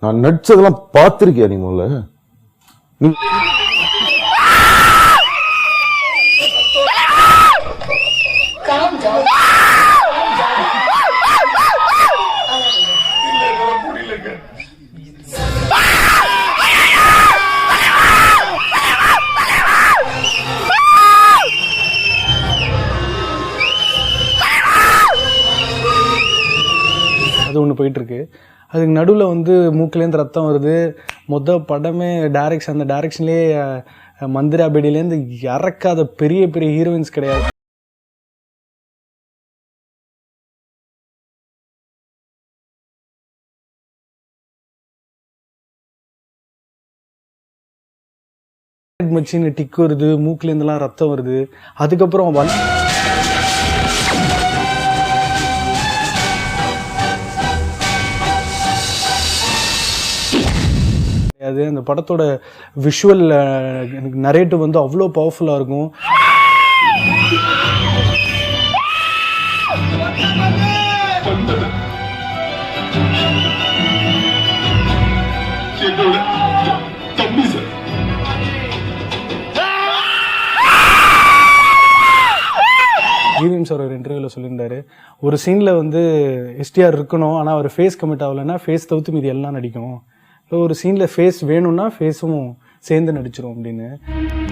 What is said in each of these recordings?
நான் நடிச்சதெல்லாம் பார்த்திருக்கியா நீ முதல்ல? நீ அது ஒன்று போயிட்டுருக்கு. அதுக்கு நடுவில் வந்து மூக்கிலேருந்து ரத்தம் வருது. படமே டைரக்ஷன், அந்த டைரக்ஷன்லேயே மந்திரா பேடியிலேருந்து இறக்காத பெரிய பெரிய ஹீரோயின்ஸ் கிடையாது. மச்சின்னு டிக் வருது, மூக்கிலேருந்துலாம் ரத்தம் வருது. அதுக்கப்புறம் அது அந்த படத்தோட விஷுவல் எனக்கு நரேட்டிவ் வந்து அவ்வளோ பவர்ஃபுல்லாக இருக்கும். ஜிவிஎம் சார் ஒரு இன்டர்வியூவில் சொல்லியிருந்தாரு, ஒரு சீனில் வந்து எஸ்டிஆர் இருக்கணும், ஆனால் அவர் ஃபேஸ் கமிட் ஆகலைன்னா ஃபேஸ் தவிர்த்து மீதி எல்லாம் நடிக்கணும். ஒரு சீனில் ஃபேஸ் வேணும்னா ஃபேஸும் சேர்ந்து நடிச்சிரும் அப்படின்னு.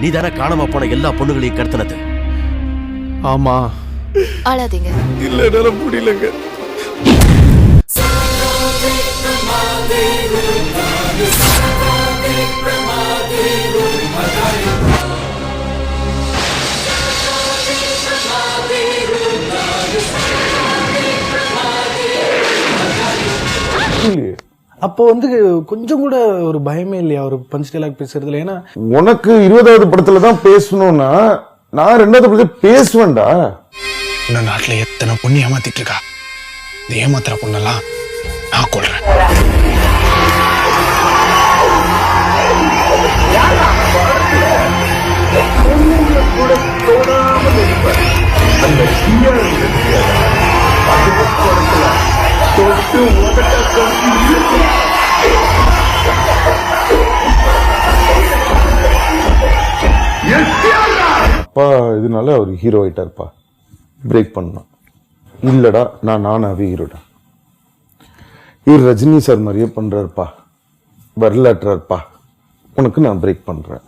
நீ தானே காணாம போன எல்லா பொண்ணுகளையும் கடத்தினது? ஆமா. அழாதீங்க. இல்ல என்னால முடியலங்க. அப்போ வந்து கொஞ்சம் கூட ஒரு பயமே இல்லையா ஒரு பஞ்ச் டைலாக் பேசுறதுல? ஏன்னா உனக்கு 20வது படத்துல தான் பேசணும்னா நான் 2வது படத்துல பேசுவேன்டா. இந்த நாட்டுல எத்தனை பொண்ணு ஏமாத்திட்டு இருக்கா, இந்த ஏமாத்துற பொண்ணெல்லாம் நான் கொள்றேன். அப்பா இதனால அவர் ஹீரோ ஆயிட்டாருப்பா. பிரேக் பண்ணலாம். இல்லடா நானாவே ஹீரோடா. இவர் ரஜினி சார் மாதிரியே பண்றாருப்பா, வரலாற்றாருப்பா. உனக்கு நான் பிரேக் பண்றேன்.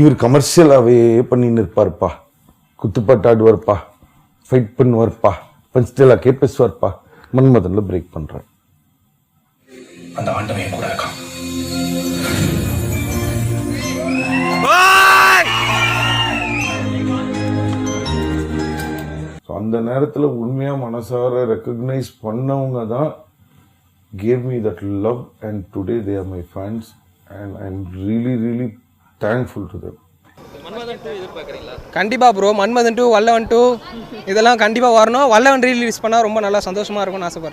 இவர் கமர்ஷியலாவே பண்ணின்னு இருப்பாருப்பா, குத்துப்பாட்டு ஆடுவார்ப்பா, ஃபைட் பண்ணுவார்ப்பா, பஞ்ச்டேலாக்கே பேசுவார்ப்பா. மன்மதன்ல பிரேக் பண்றேன். அந்த ஆண்டவன் கூட இருக்கான். அந்த நேரத்துல உண்மையா மனசார ரெக்கக்னைஸ் பண்ணவங்க தான் gave me that love and today they are my fans and I'm really really thankful to them. கண்டிப்பா ப்ரோ, மன்மதன் 2, வல்லவன் 2 இதெல்லாம் கண்டிப்பா வரணும். வல்லவன் ரீலீஸ் பண்ணா ரொம்ப நல்லா சந்தோஷமா இருக்கும்னு ஆசைப்படுறேன்.